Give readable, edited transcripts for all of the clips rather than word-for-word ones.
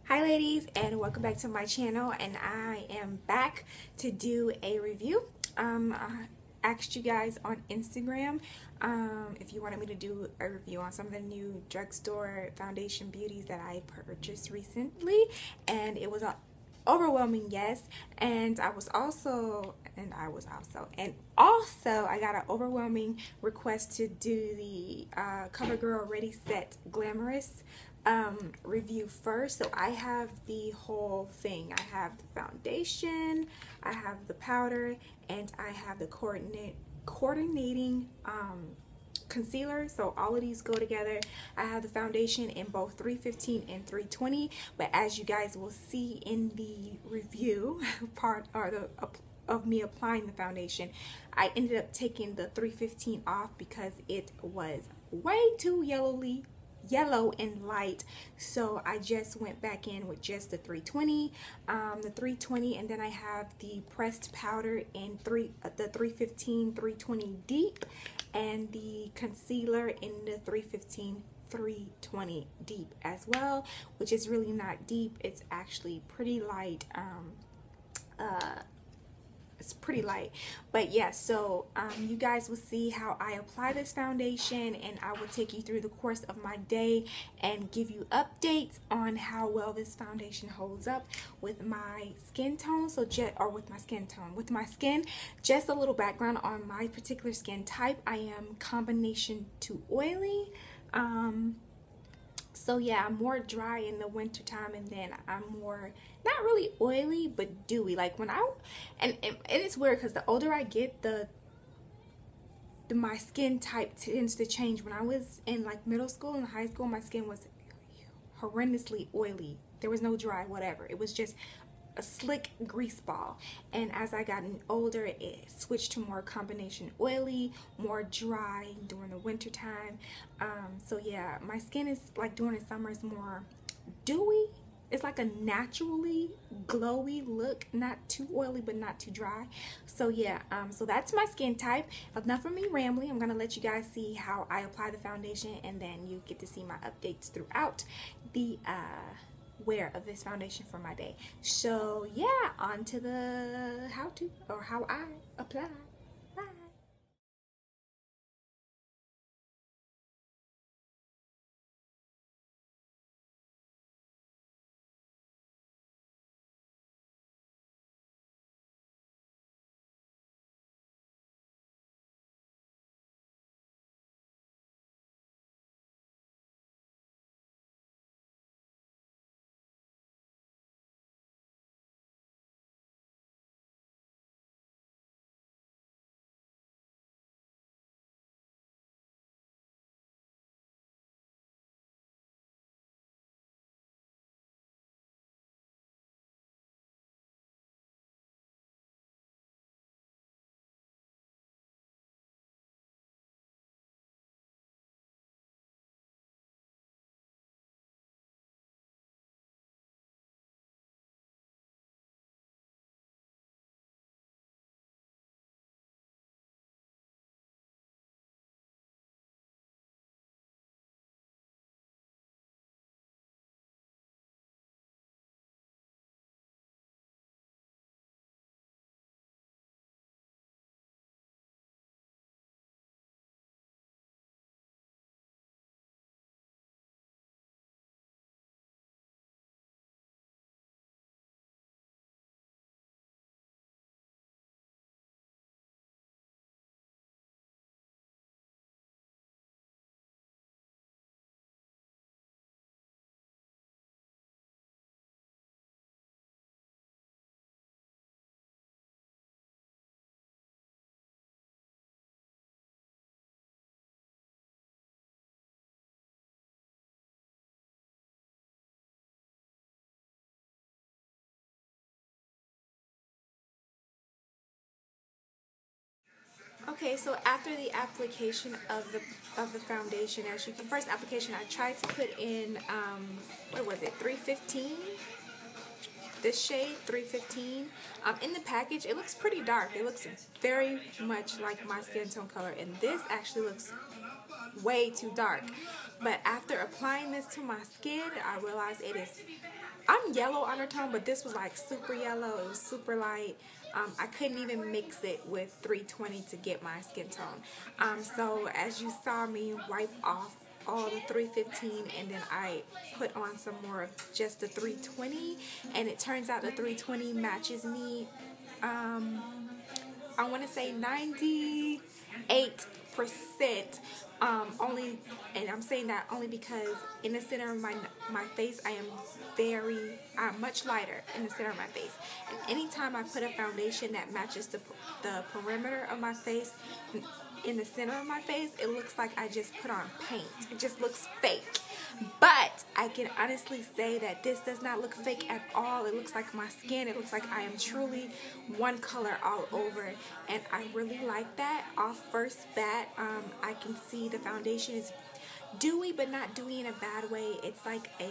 Hi ladies, and welcome back to my channel, and I am back to do a review. I asked you guys on Instagram if you wanted me to do a review on some of the new drugstore foundation beauties that I purchased recently, and it was an overwhelming yes. And I got an overwhelming request to do the CoverGirl Ready Set Glamorous review first. So I have the whole thing. I have the foundation, I have the powder, and I have the coordinating concealer. So all of these go together. I have the foundation in both 315 and 320, but as you guys will see in the review part, or of me applying the foundation, I ended up taking the 315 off because it was way too yellow and light, so I just went back in with just the 320, and then I have the pressed powder in the 315 320 deep, and the concealer in the 315 320 deep as well, which is really not deep. It's actually pretty light. It's pretty light, but yeah. So you guys will see how I apply this foundation, and I will take you through the course of my day and give you updates on how well this foundation holds up with my skin tone. With my skin. Just a little background on my particular skin type: I am combination to oily. So yeah, I'm more dry in the winter time, and then I'm more not really oily but dewy. Like when and it's weird because the older I get, my skin type tends to change. When I was in like middle school and high school, my skin was horrendously oily. There was no dry whatever. It was just a slick grease ball. And as I got older, it switched to more combination oily, more dry during the winter time. So yeah, my skin is like during the summer is more dewy. It's like a naturally glowy look, not too oily but not too dry. So yeah, so that's my skin type. Enough of me rambling. I'm gonna let you guys see how I apply the foundation, and then you get to see my updates throughout the wear of this foundation for my day. So yeah, on to the how I apply. Bye. Okay, so after the application of the foundation, as you can, first application, I tried to put in what was it, 315? This shade 315. In the package, it looks pretty dark. It looks very much like my skin tone color, and this actually looks way too dark. But after applying this to my skin, I realized I'm yellow undertone, but this was like super yellow. It was super light. I couldn't even mix it with 320 to get my skin tone. So as you saw me wipe off all the 315, and then I put on some more of just the 320, and it turns out the 320 matches me, I want to say 98%, only, and I'm saying that only because in the center of my face, I'm much lighter in the center of my face. And anytime I put a foundation that matches the perimeter of my face, in the center of my face, it looks like I just put on paint. It just looks fake. But I can honestly say that this does not look fake at all. It looks like my skin. It looks like I am truly one color all over. And I really like that. Off first bat, I can see the foundation is dewy, but not dewy in a bad way. It's like a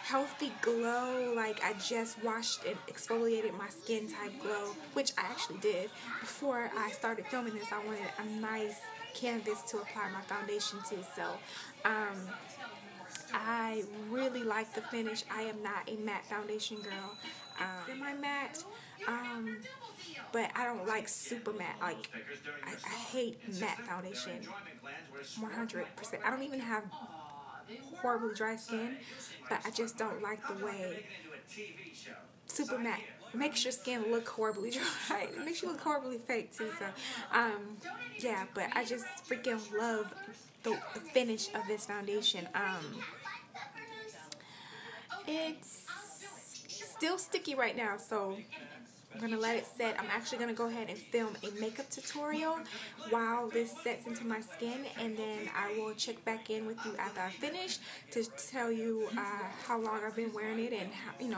healthy glow, like I just washed and exfoliated my skin type glow, which I actually did. Before I started filming this, I wanted a nice canvas to apply my foundation to. So I really like the finish. I am not a matte foundation girl. Semi-matte, but I don't like super matte. Like, I hate matte foundation 100%. I don't even have horribly dry skin, but I just don't like the way super matte makes your skin look horribly dry. It makes you look horribly fake too. So yeah, but I just freaking love the finish of this foundation. It's still sticky right now, so I'm going to let it set. I'm actually going to go ahead and film a makeup tutorial while this sets into my skin, and then I will check back in with you after I finish to tell you how long I've been wearing it and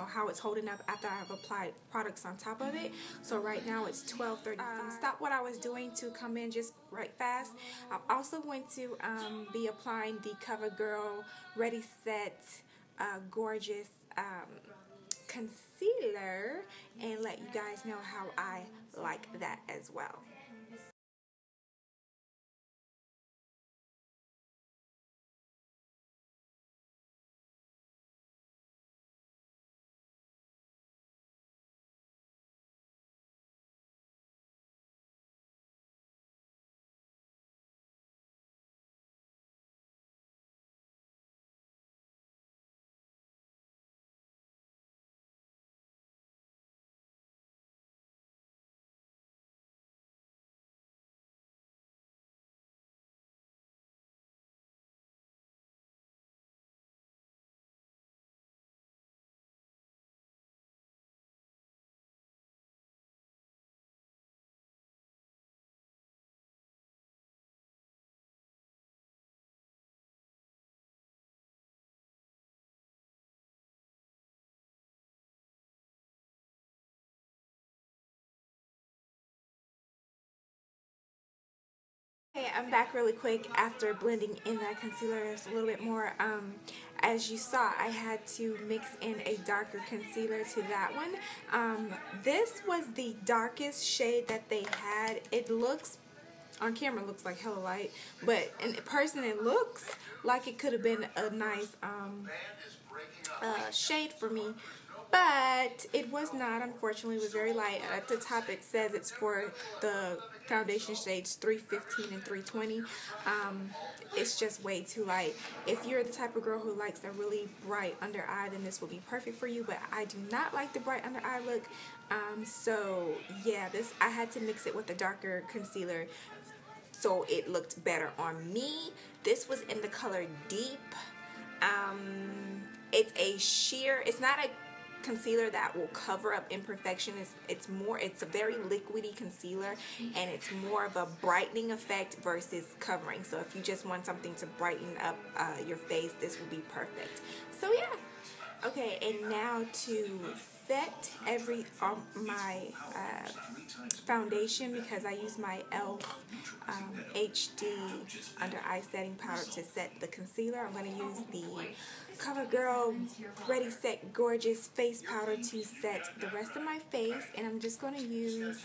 how it's holding up after I've applied products on top of it. So right now it's 12:30. Stop what I was doing to come in just right fast. I'm also going to be applying the CoverGirl Ready Set Gorgeous concealer and let you guys know how I like that as well. Hey, I'm back really quick after blending in that concealer a little bit more. As you saw, I had to mix in a darker concealer to that one. This was the darkest shade that they had. It looks, on camera, looks like hella light, but in person it looks like it could have been a nice shade for me. But it was not, unfortunately. It was very light. At the top it says it's for the foundation shades 315 and 320. It's just way too light. If you're the type of girl who likes a really bright under eye, then this will be perfect for you. But I do not like the bright under eye look. So yeah, I had to mix it with a darker concealer so it looked better on me. This was in the color Deep. It's a sheer, it's not a concealer that will cover up imperfection. It's a very liquidy concealer, and it's more of a brightening effect versus covering. So if you just want something to brighten up your face, this will be perfect. So yeah. Okay, and now to set my foundation, because I use my e.l.f. HD under eye setting powder to set the concealer. I'm going to use the CoverGirl Ready Set Gorgeous face powder to set the rest of my face, and I'm just going to use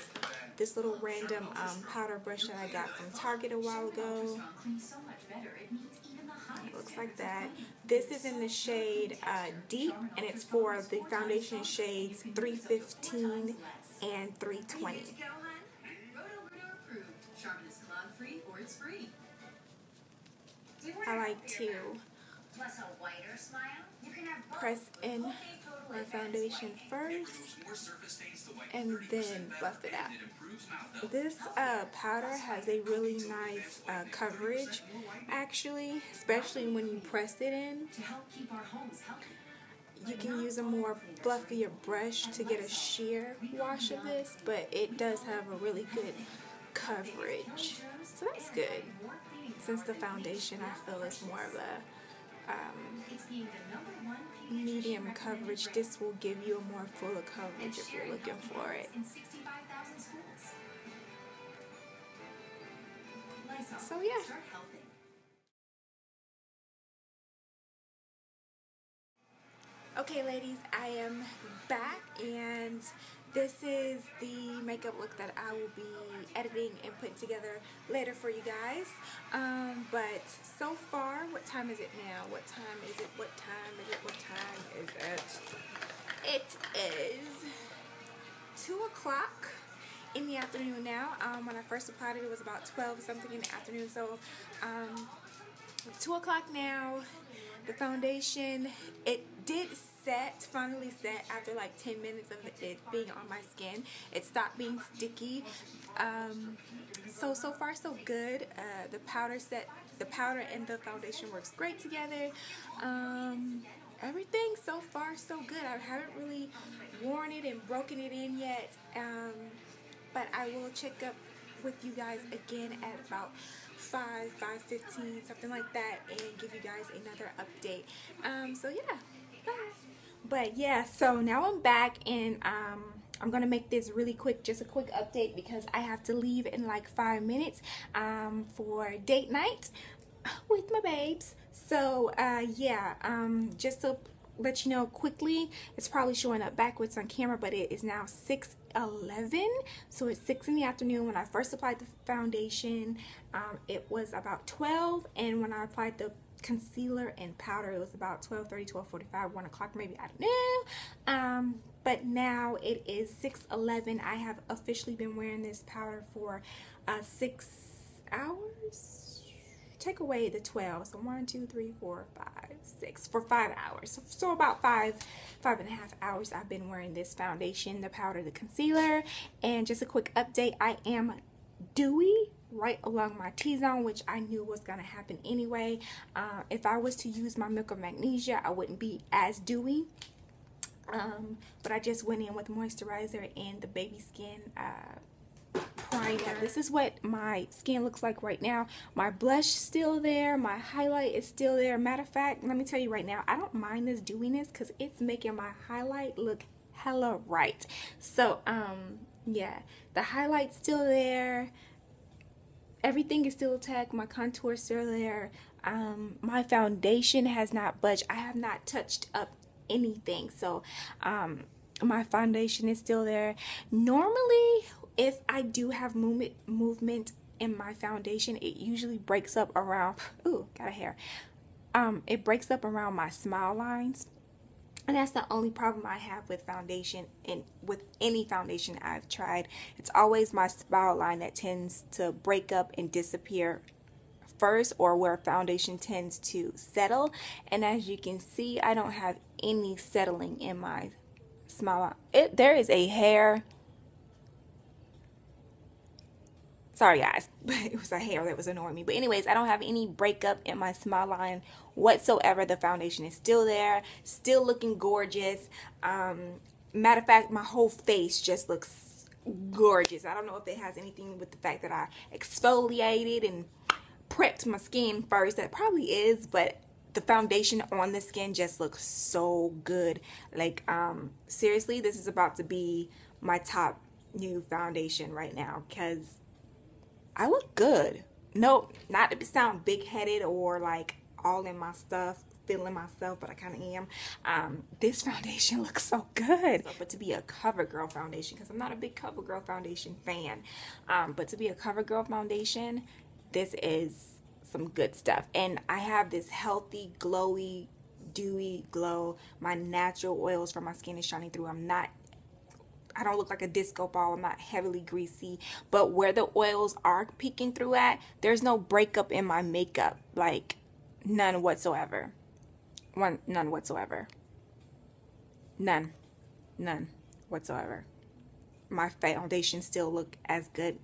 this little random powder brush that I got from Target a while ago. It looks just like that. This is in the shade Deep, and it's for the foundation shades 315 and 320. I like to press in my foundation first and then buff it out. This powder has a really nice coverage, actually, especially when you press it in. You can use a more fluffier brush to get a sheer wash of this, but it does have a really good coverage, so that's good. Since the foundation, I feel, is more of a medium coverage, this will give you a more fuller coverage if you're looking for it. So yeah. Okay, ladies, I am back, and this is the makeup look that I will be editing and putting together later for you guys. But so far, what time is it now? What time is it? What time is it? What time is it? It is 2 o'clock in the afternoon now. When I first applied it, it was about 12 something in the afternoon. So it's 2 o'clock now. The foundation, it did finally set after like 10 minutes of it being on my skin. It stopped being sticky. So far so good. The powder and the foundation works great together. Everything so far so good. I haven't really worn it and broken it in yet. But I will check up with you guys again at about 5:15, something like that, and give you guys another update. So yeah, bye. But yeah, so now I'm back, and I'm gonna make this really quick, just a quick update, because I have to leave in like 5 minutes for date night with my babes. So yeah, just to let you know quickly, it's probably showing up backwards on camera, but it is now 6:11, so it's 6 in the afternoon. When I first applied the foundation, it was about 12, and when I applied the concealer and powder, it was about 12:30, 12:45, 1 o'clock maybe, I don't know. But now it is 6:11. I have officially been wearing this powder for 6 hours. Take away the 12, so 1, 2, 3, 4, 5, 6, for 5 hours. So about 5.5 hours I've been wearing this foundation, the powder, the concealer. And just a quick update, I am dewy right along my T-zone, which I knew was going to happen anyway. If I was to use my Milk of Magnesia, I wouldn't be as dewy. But I just went in with moisturizer and the baby skin primer. This is what my skin looks like right now. My blush still there, my highlight is still there. Matter of fact, let me tell you right now, I don't mind this dewiness because it's making my highlight look hella right. So yeah, the highlight's still there, everything is still intact, my contour is still there. My foundation has not budged. I have not touched up anything, so my foundation is still there. Normally, if I do have movement in my foundation, it usually breaks up around, ooh, got a hair. It breaks up around my smile lines. And that's the only problem I have with foundation, and with any foundation I've tried. It's always my smile line that tends to break up and disappear first, or where foundation tends to settle. And as you can see, I don't have any settling in my smile line. There is a hair. Sorry guys, but it was a hair that was annoying me. But anyways, I don't have any breakup in my smile line whatsoever. The foundation is still there, still looking gorgeous. Matter of fact, my whole face just looks gorgeous. I don't know if it has anything with the fact that I exfoliated and prepped my skin first. That probably is, but the foundation on the skin just looks so good. Like seriously, this is about to be my top new foundation right now, because I look good. No, not to sound big-headed or like all in my stuff, feeling myself, but I kind of am. This foundation looks so good. But to be a CoverGirl foundation, because I'm not a big CoverGirl foundation fan, but to be a CoverGirl foundation, this is some good stuff. And I have this healthy, glowy, dewy glow. My natural oils from my skin is shining through. I don't look like a disco ball. I'm not heavily greasy. But where the oils are peeking through at, there's no breakup in my makeup. Like, none whatsoever. None whatsoever. None whatsoever. My foundation still look as good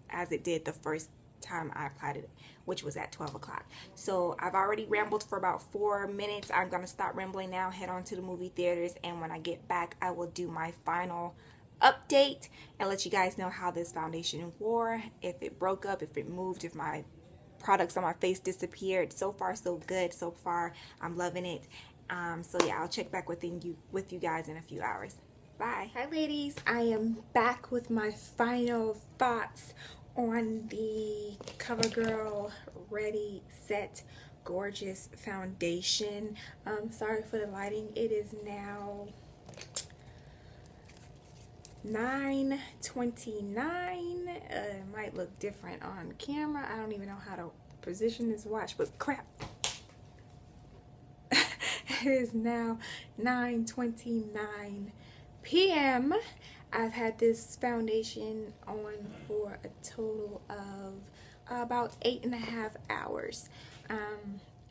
as it did the first time I applied it, which was at 12 o'clock. So I've already rambled for about 4 minutes. I'm gonna stop rambling now, head on to the movie theaters, and when I get back I will do my final update and let you guys know how this foundation wore, if it broke up, if it moved, if my products on my face disappeared. So far so good. So far I'm loving it. So yeah, I'll check back with you guys in a few hours. Bye. Hi ladies, I am back with my final thoughts on the CoverGirl Ready Set Gorgeous Foundation. Sorry for the lighting. It is now 9:29. It might look different on camera. I don't even know how to position this watch, but crap. It is now 9:29 p.m. I've had this foundation on for a total of about 8.5 hours.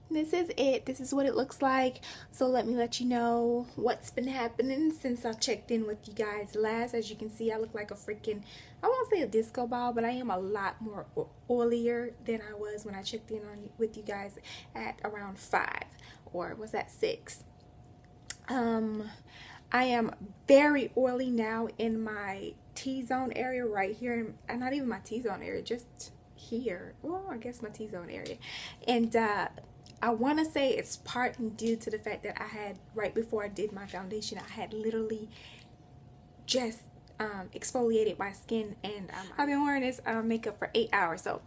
This is it. This is what it looks like. So let me let you know what's been happening since I checked in with you guys last. As you can see, I look like a freaking, I won't say a disco ball, but I am a lot more oilier than I was when I checked in with you guys at around 5, or was that 6? I am very oily now in my T-zone area right here, and not even my T-zone area, just here. Well, I guess my T-zone area. And I want to say it's partly due to the fact that I had, right before I did my foundation, I had literally just exfoliated my skin, and I've been wearing this makeup for 8 hours. So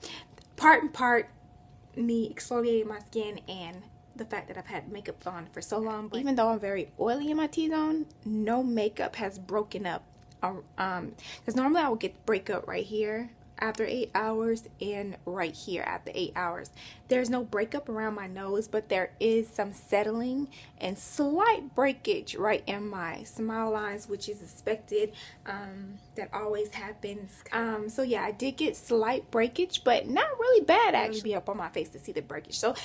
part and part me exfoliating my skin and the fact that I've had makeup on for so long. But even though I'm very oily in my T-zone, no makeup has broken up. Because normally I would get breakup right here after 8 hours and right here after 8 hours. There's no breakup around my nose, but there is some settling and slight breakage right in my smile lines, which is expected. That always happens. So yeah, I did get slight breakage, but not really bad actually. Be up on my face to see the breakage. So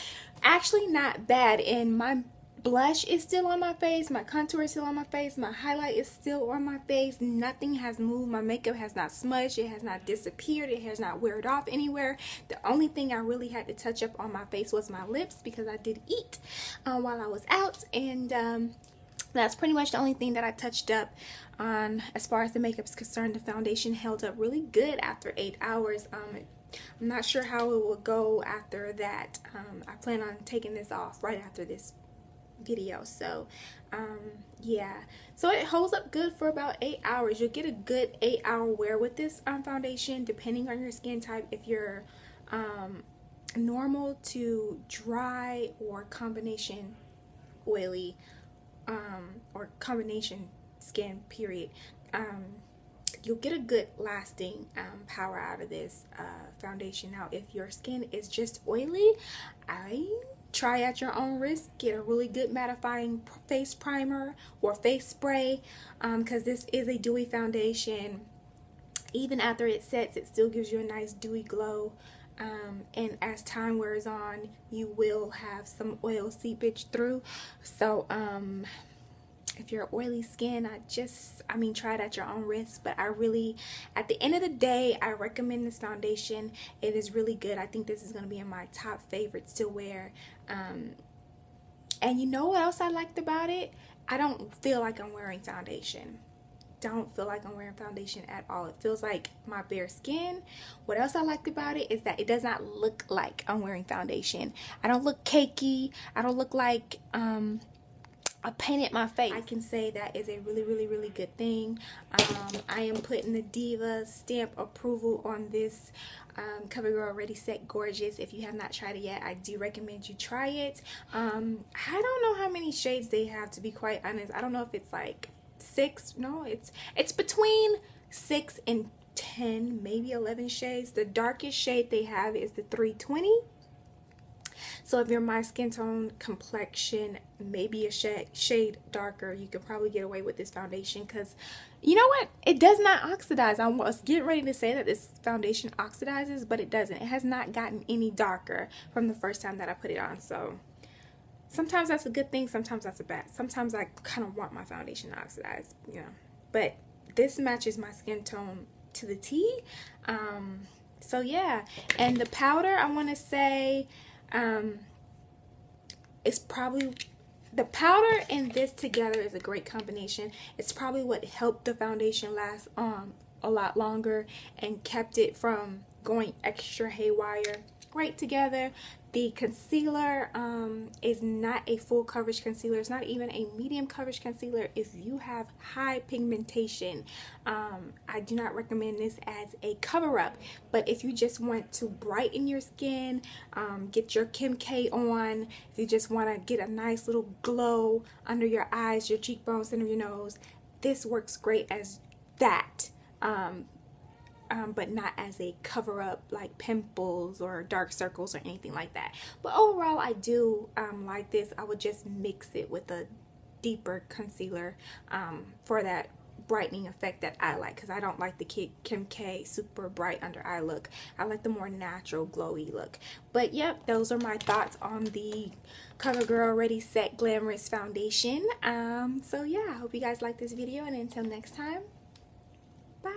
actually not bad. And my blush is still on my face, my contour is still on my face, my highlight is still on my face. Nothing has moved. My makeup has not smudged, it has not disappeared, it has not weared off anywhere. The only thing I really had to touch up on my face was my lips, because I did eat while I was out, and that's pretty much the only thing that I touched up on. As far as the makeup is concerned, the foundation held up really good after 8 hours. I'm not sure how it will go after that. I plan on taking this off right after this video. So yeah, so it holds up good for about 8 hours. You'll get a good 8-hour wear with this foundation, depending on your skin type. If you're normal to dry or combination oily, or combination skin period, you'll get a good lasting power out of this foundation. Now if your skin is just oily, try at your own risk. Get a really good mattifying face primer or face spray, because this is a dewy foundation. Even after it sets, it still gives you a nice dewy glow, and as time wears on, you will have some oil seepage through. So if you're oily skin, I mean try it at your own risk. But I really, at the end of the day, I recommend this foundation. It is really good. I think this is going to be in my top favorites to wear. And you know what else I liked about it? I don't feel like I'm wearing foundation. Don't feel like I'm wearing foundation at all. It feels like my bare skin. What else I liked about it is that it does not look like I'm wearing foundation. I don't look cakey. I don't look like I painted my face. I can say that is a really good thing. I am putting the Diva stamp approval on this CoverGirl Ready Set Gorgeous. If you have not tried it yet, I do recommend you try it. I don't know how many shades they have, to be quite honest. I don't know if it's like 6. No, it's between 6 and 10, maybe 11 shades. The darkest shade they have is the 320. So if you're my skin tone, complexion, maybe a shade darker, you could probably get away with this foundation, because you know what? It does not oxidize. I was getting ready to say that this foundation oxidizes, but it doesn't. It has not gotten any darker from the first time that I put it on. So sometimes that's a good thing, sometimes that's a bad. Sometimes I kind of want my foundation to oxidize, you know. But this matches my skin tone to the T. So yeah, and the powder, I want to say, it's probably, the powder and this together is a great combination. It's probably what helped the foundation last a lot longer and kept it from going extra haywire. Great together. The concealer is not a full coverage concealer. It's not even a medium coverage concealer. If you have high pigmentation, I do not recommend this as a cover up. But if you just want to brighten your skin, get your Kim K on, if you just want to get a nice little glow under your eyes, your cheekbones, center of your nose, this works great as that. But not as a cover up like pimples or dark circles or anything like that. But overall, I do like this. I would just mix it with a deeper concealer for that brightening effect that I like, because I don't like the Kim K super bright under eye look. I like the more natural glowy look. But yep, those are my thoughts on the CoverGirl Ready Set Glamorous Foundation. So yeah, I hope you guys like this video, and until next time, bye.